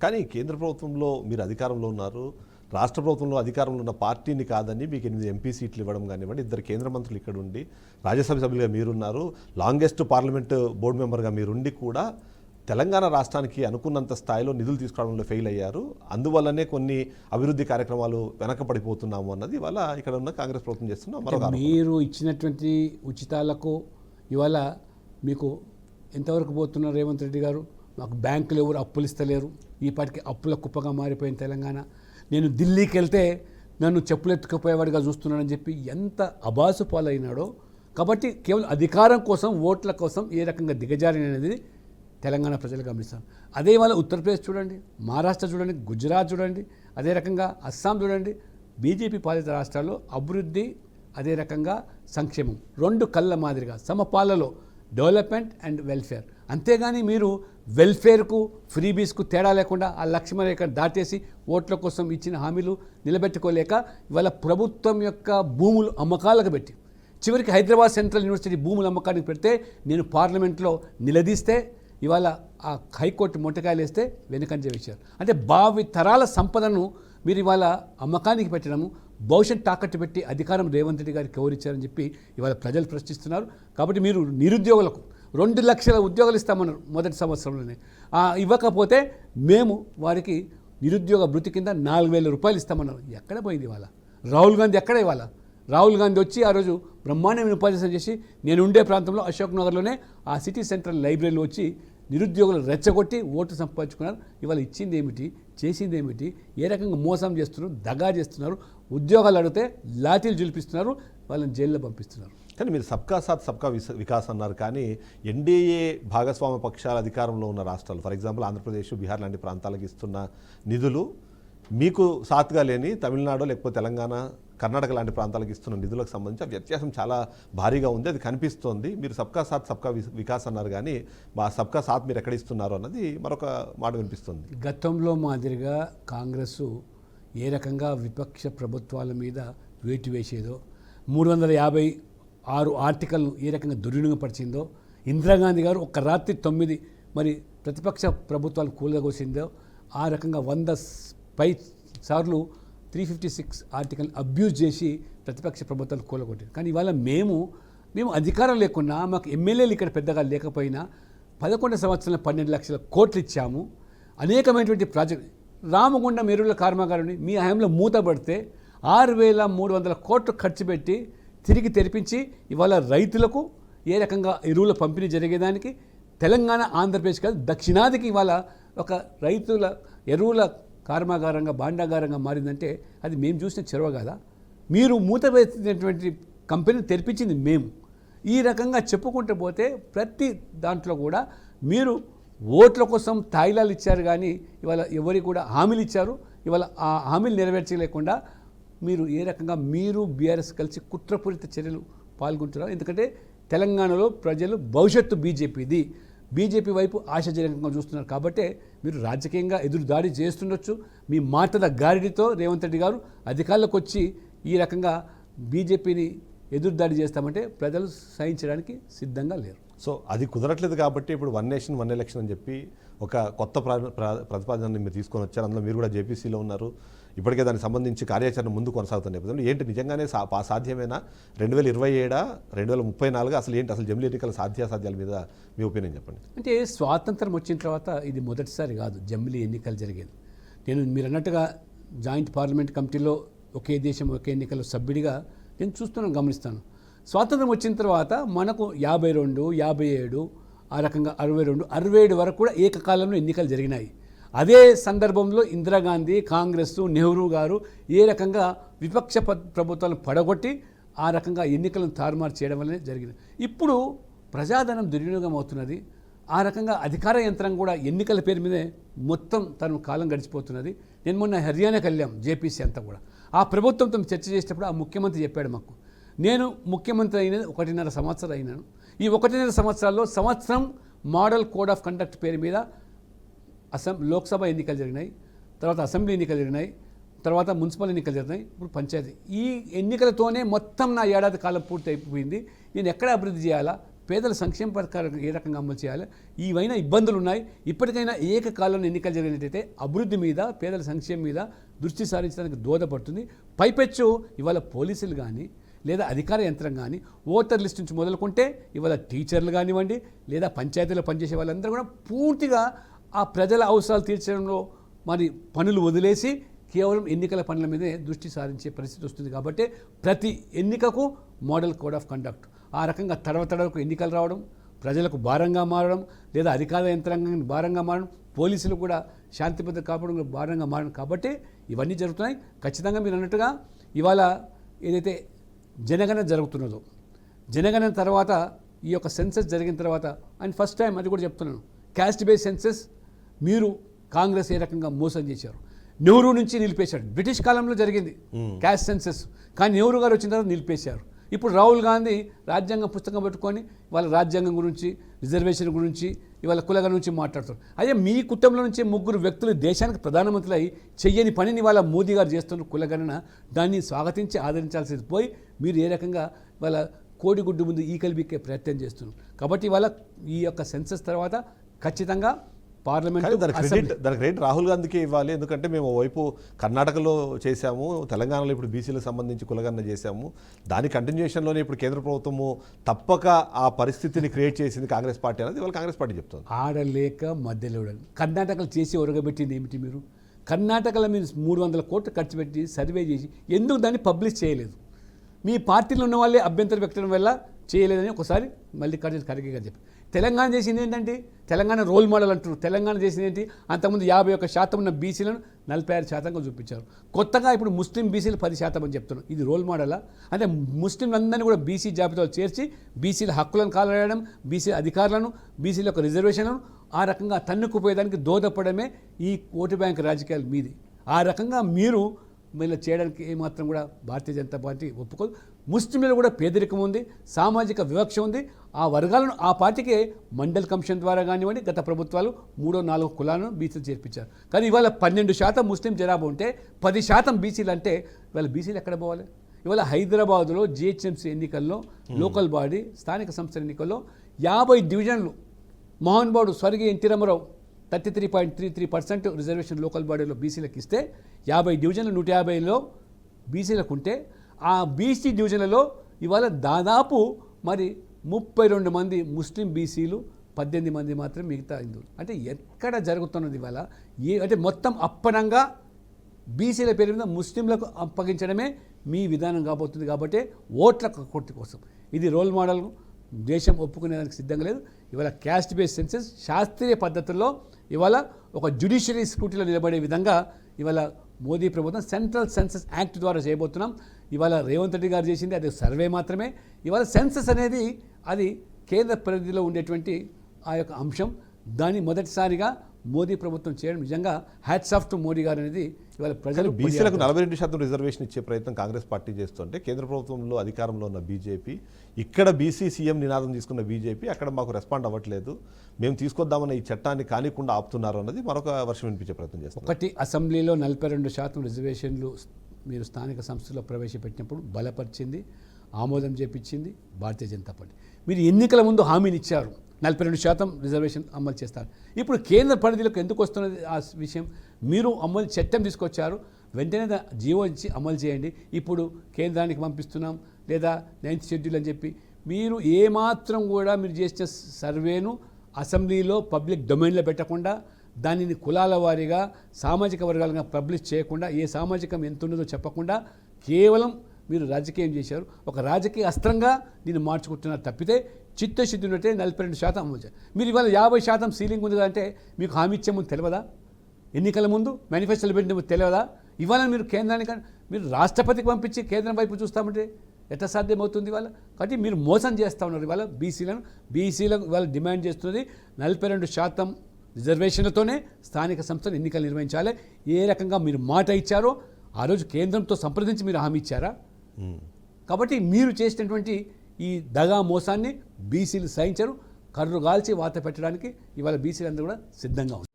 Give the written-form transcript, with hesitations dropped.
కానీ కేంద్ర ప్రభుత్వంలో మీరు అధికారంలో ఉన్నారు, రాష్ట్ర ప్రభుత్వంలో అధికారంలో ఉన్న పార్టీని కాదని మీకు 8 ఎంపీ సీట్లు ఇవ్వడం కానివ్వండి, 2 కేంద్ర మంత్రులు ఇక్కడ ఉండి రాజ్యసభ సభ్యులుగా మీరున్నారు, లాంగెస్ట్ పార్లమెంట్ బోర్డు మెంబర్గా మీరుండి కూడా తెలంగాణ రాష్ట్రానికి అనుకున్నంత స్థాయిలో నిధులు తీసుకురావడంలో ఫెయిల్ అయ్యారు. అందువల్లనే కొన్ని అభివృద్ధి కార్యక్రమాలు వెనకపడిపోతున్నాము అన్నది ఇవాళ ఇక్కడ ఉన్న కాంగ్రెస్ ప్రభుత్వం చేస్తున్న మరొక ఆరోపణ. మీరు ఇచ్చినటువంటి ఉచితాలకు ఇవాళ మీకు ఎంతవరకు పోతున్నారు రేవంత్ రెడ్డి గారు? మాకు బ్యాంకులు ఎవరు అప్పులు ఇస్తలేరు, ఈ పాటికి అప్పుల కుప్పగా మారిపోయిన తెలంగాణ. నేను ఢిల్లీకి వెళ్తే నన్ను చెప్పులెత్తుకుపోయేవాడిగా చూస్తున్నానని చెప్పి ఎంత అబాసు పాలైనాడో. కాబట్టి కేవలం అధికారం కోసం, ఓట్ల కోసం ఏ రకంగా దిగజారి అనేది తెలంగాణ ప్రజలు గమనిస్తారు. అదే వాళ్ళ ఉత్తరప్రదేశ్ చూడండి, మహారాష్ట్ర చూడండి, గుజరాత్ చూడండి, అదే రకంగా అస్సాం చూడండి. బీజేపీ పాలిత రాష్ట్రాల్లో అభివృద్ధి, అదే రకంగా సంక్షేమం 2 కళ్ళ మాదిరిగా సమపాలలో డెవలప్మెంట్ అండ్ వెల్ఫేర్. అంతేగాని మీరు వెల్ఫేర్కు ఫ్రీబీస్కు తేడా లేకుండా ఆ లక్ష్మ రేఖ దాటేసి ఓట్ల కోసం ఇచ్చిన హామీలు నిలబెట్టుకోలేక ఇవాళ ప్రభుత్వం యొక్క భూములు అమ్మకాలకు పెట్టి చివరికి హైదరాబాద్ సెంట్రల్ యూనివర్సిటీ భూముల అమ్మకానికి పెడితే నేను పార్లమెంట్లో నిలదీస్తే ఇవాళ ఆ హైకోర్టు మొట్టకాయలు వేస్తే వెనుకంజ వేశారు. అంటే భావి తరాల సంపదను మీరు ఇవాళ అమ్మకానికి పెట్టడము, భవిష్యత్ తాకట్టు పెట్టి అధికారం రేవంత్ రెడ్డి గారికి ఎవరిచ్చారని చెప్పి ఇవాళ ప్రజలు ప్రశ్నిస్తున్నారు. కాబట్టి మీరు నిరుద్యోగులకు 2 లక్షల ఉద్యోగాలు ఇస్తామన్నారు మొదటి సంవత్సరంలోనే. ఇవ్వకపోతే మేము వారికి నిరుద్యోగ భృతి కింద 4,000 రూపాయలు ఇస్తామన్నారు. ఎక్కడ పోయింది ఇవాళ? రాహుల్ గాంధీ ఎక్కడ ఇవాళ? రాహుల్ గాంధీ వచ్చి ఆ రోజు బ్రహ్మాండమైన ఉపన్యాసం చేసి నేను ఉండే ప్రాంతంలో అశోక్ నగర్లోనే ఆ సిటీ సెంట్రల్ లైబ్రరీలో వచ్చి నిరుద్యోగులు రెచ్చగొట్టి ఓటు సంపాదించుకున్నారు. ఇవాళ ఇచ్చింది ఏమిటి, చేసింది ఏమిటి, ఏ రకంగా మోసం చేస్తున్నారు, దగా చేస్తున్నారు, ఉద్యోగాలు అడిగితే లాఠీలు జులిపిస్తున్నారు, వాళ్ళని జైల్లో పంపిస్తున్నారు. కానీ మీరు సబ్కా సాత్ సబ్కా వికాస్ అన్నారు. కానీ ఎన్డీఏ భాగస్వామ్య పక్షాల అధికారంలో ఉన్న రాష్ట్రాలు, ఫర్ ఎగ్జాంపుల్ ఆంధ్రప్రదేశ్, బీహార్ లాంటి ప్రాంతాలకు ఇస్తున్న నిధులు మీకు సాత్గా లేని తమిళనాడు లేకపోతే తెలంగాణ, కర్ణాటక లాంటి ప్రాంతాలకు ఇస్తున్న నిధులకు సంబంధించి వ్యత్యాసం చాలా భారీగా ఉంది, అది కనిపిస్తోంది. మీరు సబ్కా సాత్ సబ్కా వికాస్ అన్నారు, కానీ మా సబ్కా సాత్ మీరు ఎక్కడ ఇస్తున్నారు అన్నది మరొక మాట వినిపిస్తుంది. గతంలో మాదిరిగా కాంగ్రెస్ ఏ రకంగా విపక్ష ప్రభుత్వాల మీద వేటు వేసేదో, 356 ఆర్టికల్ను ఏ రకంగా దుర్వినియోగపరిచిందో, ఇందిరాగాంధీ గారు ఒక రాత్రి 9 మరి ప్రతిపక్ష ప్రభుత్వాలు కూలగోసిందో, ఆ రకంగా 100 పై సార్లు 356 ఆర్టికల్ అబ్యూజ్ చేసి ప్రతిపక్ష ప్రభుత్వాలు కూలగొట్టారు. కానీ ఇవాళ మేము అధికారం లేకున్నా, మాకు ఎమ్మెల్యేలు ఇక్కడ పెద్దగా లేకపోయినా 11 సంవత్సరాల 12 లక్షల కోట్లు ఇచ్చాము. అనేకమైనటువంటి ప్రాజెక్టు రామగుండం ఎరువుల కర్మాగారాన్ని మీ హయాంలో మూతపడితే 6,300 కోట్లు ఖర్చు పెట్టి తిరిగి తెరిపించి ఇవాళ రైతులకు ఏ రకంగా ఎరువుల పంపిణీ జరిగేదానికి తెలంగాణ, ఆంధ్రప్రదేశ్ కాదు దక్షిణాదికి ఇవాళ ఒక రైతుల ఎరువుల కర్మాగారంగా, భాండాగారంగా మారిందంటే అది మేము చూసిన చెరువ కదా. మీరు మూతవేసినటువంటి కంపెనీని తెరిపించింది మేము. ఈ రకంగా చెప్పుకుంటూ పోతే ప్రతి దాంట్లో కూడా మీరు ఓట్ల కోసం తాయిలాలు ఇచ్చారు, కానీ ఇవాళ ఎవరికి కూడా హామీలు ఇచ్చారు. ఇవాళ ఆ హామీలు నెరవేర్చలేకుండా మీరు ఏ రకంగా మీరు బీఆర్ఎస్ కలిసి కుట్రపూరిత చర్యలు పాల్గొంటున్నారు. ఎందుకంటే తెలంగాణలో ప్రజలు భవిష్యత్తు బీజేపీ వైపు ఆశాజనకంగా చూస్తున్నారు. కాబట్టి మీరు రాజకీయంగా ఎదురు దాడి చేస్తుండొచ్చు. మీ మాటల గారిడితో రేవంత్ రెడ్డి గారు అధికారులకు వచ్చి ఈ రకంగా బీజేపీని ఎదురు దాడి చేస్తామంటే ప్రజలు సహించడానికి సిద్ధంగా లేరు. సో అది కుదరట్లేదు కాబట్టి ఇప్పుడు 1 నేషన్ 1 ఎలక్షన్ అని చెప్పి ఒక కొత్త ప్రతిపాదనని మీరు తీసుకొని వచ్చారు. అందులో మీరు కూడా జేపీసీలో ఉన్నారు. ఇప్పటికే దానికి సంబంధించి కార్యాచరణ ముందు కొనసాగుతున్న నేపథ్యంలో ఏంటి నిజంగానే సాధ్యమేనా? 2027 2034 అసలు ఏంటి, అసలు జమిలీ ఎన్నికల సాధ్యాసాధ్యాల మీద మీ ఒపీనియన్ చెప్పండి. అంటే స్వాతంత్రం వచ్చిన తర్వాత ఇది మొదటిసారి కాదు జమిలీ ఎన్నికలు జరిగేది. మీరు అన్నట్టుగా జాయింట్ పార్లమెంట్ కమిటీలో ఒకే దేశం ఒకే ఎన్నికల సభ్యుడిగా నేను చూస్తున్నాను, గమనిస్తాను. స్వాతంత్రం వచ్చిన తర్వాత మనకు 52, 57 ఆ రకంగా 62, 67 వరకు కూడా ఏకకాలంలో ఎన్నికలు జరిగినాయి. అదే సందర్భంలో ఇందిరాగాంధీ, కాంగ్రెస్, నెహ్రూ గారు ఏ రకంగా విపక్ష ప్రభుత్వాలను పడగొట్టి ఆ రకంగా ఎన్నికలను తారుమారు చేయడం వల్లనే జరిగింది. ఇప్పుడు ప్రజాధనం దుర్వినియోగం అవుతున్నది. ఆ రకంగా అధికార యంత్రం కూడా ఎన్నికల పేరు మీదే మొత్తం తన కాలం గడిచిపోతున్నది. నేను మొన్న హర్యానాకి వెళ్ళాం, జేపీసీ అంతా కూడా ఆ ప్రభుత్వంతో చర్చ చేసేటప్పుడు ఆ ముఖ్యమంత్రి చెప్పాడు మాకు, నేను ముఖ్యమంత్రి అయినది 1.5 సంవత్సరం అయినాను. ఈ 1.5 సంవత్సరాల్లో సంవత్సరం మోడల్ కోడ్ ఆఫ్ కండక్ట్ పేరు మీద లోక్సభ ఎన్నికలు జరిగినాయి, తర్వాత అసెంబ్లీ ఎన్నికలు జరిగినాయి, తర్వాత మున్సిపల్ ఎన్నికలు జరిగినాయి, ఇప్పుడు పంచాయతీ. ఈ ఎన్నికలతోనే మొత్తం నా ఏడాది కాలం పూర్తి అయిపోయింది. నేను ఎక్కడ అభివృద్ధి చేయాలా, పేదల సంక్షేమ పథకాలు ఏ రకంగా అమలు చేయాలి, ఇవైనా ఇబ్బందులు ఉన్నాయి. ఇప్పటికైనా ఏకకాలంలో ఎన్నికలు జరిగినట్టయితే అభివృద్ధి మీద, పేదల సంక్షేమం మీద దృష్టి సారించడానికి దోహదపడుతుంది. పైపెచ్చు ఇవాళ పోలీసులు కానీ లేదా అధికార యంత్రం కానీ ఓటర్ లిస్ట్ నుంచి మొదలుకుంటే ఇవాళ టీచర్లు కానివ్వండి లేదా పంచాయతీలో పనిచేసే వాళ్ళందరూ కూడా పూర్తిగా ఆ ప్రజల అవసరాలు తీర్చడంలో మరి పనులు వదిలేసి కేవలం ఎన్నికల పనుల మీదే దృష్టి సారించే పరిస్థితి వస్తుంది. కాబట్టి ప్రతి ఎన్నికకు మోడల్ కోడ్ ఆఫ్ కండక్ట్ ఆ రకంగా తడవకు ఎన్నికలు రావడం, ప్రజలకు భారంగా మారడం లేదా అధికార యంత్రాంగానికి భారంగా మారడం, పోలీసులు కూడా శాంతి భద్రత కాపాడడం భారంగా మారడం. కాబట్టి ఇవన్నీ జరుగుతున్నాయి. ఖచ్చితంగా మీరు అన్నట్టుగా ఇవాళ ఏదైతే జనగణన జరుగుతున్నదో, జనగణన తర్వాత ఈ యొక్క సెన్సస్ జరిగిన తర్వాత అండ్ ఫస్ట్ టైం అది కూడా చెప్తున్నాను, క్యాస్ట్ బేస్ సెన్సస్ మీరు కాంగ్రెస్ ఏ రకంగా మోసం చేశారు. నెహ్రూ నుంచి నిలిపేశాడు. బ్రిటిష్ కాలంలో జరిగింది క్యాస్ట్ సెన్సస్, కానీ నెహ్రూ గారు వచ్చిన తర్వాత నిలిపేశారు. ఇప్పుడు రాహుల్ గాంధీ రాజ్యాంగం పుస్తకం పెట్టుకొని వాళ్ళ రాజ్యాంగం గురించి, రిజర్వేషన్ గురించి, ఇవాళ కులగ నుంచి మాట్లాడుతారు. అదే మీ కుటుంబంలో నుంచి 3 వ్యక్తులు దేశానికి ప్రధానమంత్రులు అయి చెయ్యని పనిని వాళ్ళ మోదీ గారు చేస్తున్న కులగణన, దాన్ని స్వాగతించి ఆదరించాల్సింది పోయి మీరు ఏ రకంగా వాళ్ళ కోడిగుడ్డు ముందు ఈకలు బిక్కే ప్రయత్నం చేస్తున్నారు. కాబట్టి ఇవాళ ఈ యొక్క సెన్సస్ తర్వాత ఖచ్చితంగా పార్లమెంట్ దానికి క్రెడిట్ రాహుల్ గాంధీకి ఇవ్వాలి. ఎందుకంటే మేము వైపు కర్ణాటకలో చేశాము, తెలంగాణలో ఇప్పుడు బీసీలకు సంబంధించి కులగణన చేశాము, దాని కంటిన్యూషన్లోనే ఇప్పుడు కేంద్ర ప్రభుత్వము తప్పక ఆ పరిస్థితిని క్రియేట్ చేసింది కాంగ్రెస్ పార్టీ అనేది ఇవాళ కాంగ్రెస్ పార్టీ చెప్తుంది. ఆడలేక మధ్యలో కర్ణాటకలో చేసి ఒరగబెట్టింది ఏమిటి? మీరు కర్ణాటకలో మీరు 300 కోట్లు ఖర్చు పెట్టి సర్వే చేసి ఎందుకు దాన్ని పబ్లిష్ చేయలేదు? మీ పార్టీలో ఉన్న వాళ్ళే అభ్యంతరం వ్యక్తం వల్ల చేయలేదని ఒకసారి మల్లికార్జున ఖర్గే గారు చెప్పి, తెలంగాణ చేసింది ఏంటంటే తెలంగాణ రోల్ మోడల్ అంటున్నారు. తెలంగాణ చేసింది ఏంటి? అంతకుముందు 51% ఉన్న బీసీలను 46%గా చూపించారు. కొత్తగా ఇప్పుడు ముస్లిం బీసీలు 10% అని చెప్తున్నారు. ఇది రోల్ మోడలా? అంటే ముస్లింలందరినీ కూడా బీసీ జాబితాలో చేర్చి బీసీల హక్కులను కాలవేయడం, బీసీ అధికారులను, బీసీల యొక్క రిజర్వేషన్లను ఆ రకంగా తన్నుకుపోయేదానికి దోహదపడమే ఈ ఓటు బ్యాంక్ రాజకీయాలు మీది. ఆ రకంగా మీరు వీళ్ళు చేయడానికి ఏమాత్రం కూడా భారతీయ జనతా పార్టీ ఒప్పుకోదు. ముస్లింలలో కూడా పేదరికం ఉంది, సామాజిక వివక్ష ఉంది. ఆ వర్గాలను ఆ పార్టీకే మండల్ కమిషన్ ద్వారా కానివ్వండి, గత ప్రభుత్వాలు 3-4 కులాలను బీసీలు చేర్పించారు. కానీ ఇవాళ 12% ముస్లిం జనాభా ఉంటే 10% బీసీలు అంటే ఇవాళ బీసీలు ఎక్కడ పోవాలి? ఇవాళ హైదరాబాదులో జిహెచ్ఎంసీ ఎన్నికల్లో, లోకల్ బాడీ స్థానిక సంస్థల ఎన్నికల్లో 50 డివిజన్లు మోహన్బాబు స్వర్గీయ ఎన్టీ రామారావు 33.33% రిజర్వేషన్ లోకల్ బాడీలో బీసీలకు ఇస్తే 50 డివిజన్లు 150లో బీసీలకు ఉంటే ఆ బీసీ డివిజన్లలో ఇవాళ దాదాపు మరి 32 మంది ముస్లిం బీసీలు, 18 మంది మాత్రం మిగతా హిందువులు. అంటే ఎక్కడ జరుగుతున్నది ఇవాళ? అంటే మొత్తం అప్పనంగా బీసీల పేరు మీద ముస్లింలకు అప్పగించడమే మీ విధానం కాబోతుంది. కాబట్టి ఓట్ల కొట్టి కోసం ఇది రోల్ మోడల్ దేశం ఒప్పుకునేదానికి సిద్ధంగా లేదు. ఇవాళ క్యాస్ట్ బేస్డ్ సెన్సెస్ శాస్త్రీయ పద్ధతుల్లో ఇవాళ ఒక జ్యుడిషియరీ స్క్రూటీలో నిలబడే విధంగా ఇవాళ మోదీ ప్రభుత్వం సెంట్రల్ సెన్సస్ యాక్ట్ ద్వారా చేయబోతున్నాం. ఇవాళ రేవంత్ రెడ్డి గారు చేసింది అది సర్వే మాత్రమే. ఇవాళ సెన్సస్ అనేది అది కేంద్ర పరిధిలో ఉండేటువంటి ఆ యొక్క అంశం. దాన్ని మొదటిసారిగా మోదీ ప్రభుత్వం చేయడం నిజంగా హ్యాట్స్ ఆఫ్ టు మోదీ గారు అనేది ఇవాళ ప్రజలు. బీసీలకు 42% రిజర్వేషన్ ఇచ్చే ప్రయత్నం కాంగ్రెస్ పార్టీ చేస్తుంటే కేంద్ర ప్రభుత్వంలో అధికారంలో ఉన్న బీజేపీ, ఇక్కడ బీసీ సీఎం నినాదం తీసుకున్న బీజేపీ అక్కడ మాకు రెస్పాండ్ అవ్వట్లేదు, మేము తీసుకొద్దామన్న ఈ చట్టాన్ని కానికుండా ఆపుతున్నారు అన్నది మరొక వర్షం వినిపించే ప్రయత్నం చేస్తారు. ఒకటి, అసెంబ్లీలో 42% రిజర్వేషన్లు మీరు స్థానిక సంస్థల్లో ప్రవేశపెట్టినప్పుడు బలపరిచింది, ఆమోదం చేపించింది భారతీయ జనతా పార్టీ. మీరు ఎన్నికల ముందు హామీని ఇచ్చారు 42% రిజర్వేషన్ అమలు చేస్తారు. ఇప్పుడు కేంద్ర పరిధిలోకి ఎందుకు వస్తున్నది ఆ విషయం? మీరు చట్టం తీసుకొచ్చారు, వెంటనే జీవో ఇచ్చి అమలు చేయండి. ఇప్పుడు కేంద్రానికి పంపిస్తున్నాం లేదా 9th షెడ్యూల్ అని చెప్పి మీరు ఏమాత్రం కూడా మీరు చేసిన సర్వేను అసెంబ్లీలో పబ్లిక్ డొమైన్లో పెట్టకుండా, దానిని కులాల వారీగా సామాజిక వర్గాలుగా పబ్లిష్ చేయకుండా, ఏ సామాజికం ఎంత ఉన్నదో చెప్పకుండా కేవలం మీరు రాజకీయం చేశారు. ఒక రాజకీయ అస్త్రంగా దీన్ని మార్చుకుంటున్నారు తప్పితే చిత్తశుద్ధి ఉన్నట్టే 42% అమలు చేయాలి. మీరు ఇవాళ 50% సీలింగ్ ఉంది అంటే మీకు హామీ ఇచ్చే ముందు తెలియదా? ఎన్నికల ముందు మేనిఫెస్టోలు పెట్టిన ముందు తెలియదా? ఇవాళ మీరు కేంద్రానికి మీరు రాష్ట్రపతికి పంపించి కేంద్రం వైపు చూస్తామంటే ఎట్లా సాధ్యమవుతుంది ఇవాళ? కాబట్టి మీరు మోసం చేస్తూ ఉన్నారు. ఇవాళ బీసీలకు ఇవాళ డిమాండ్ చేస్తున్నది 42% రిజర్వేషన్లతోనే స్థానిక సంస్థలు ఎన్నికలు నిర్వహించాలి. ఏ రకంగా మీరు మాట ఇచ్చారో ఆ రోజు కేంద్రంతో సంప్రదించి మీరు హామీ ఇచ్చారా? కాబట్టి మీరు చేసినటువంటి ఈ దగా మోసాన్ని బీసీలు సహించరు. కర్రు గాల్చి వాత పెట్టడానికి ఇవాళ బీసీలందరూ కూడా సిద్ధంగా ఉన్నారు.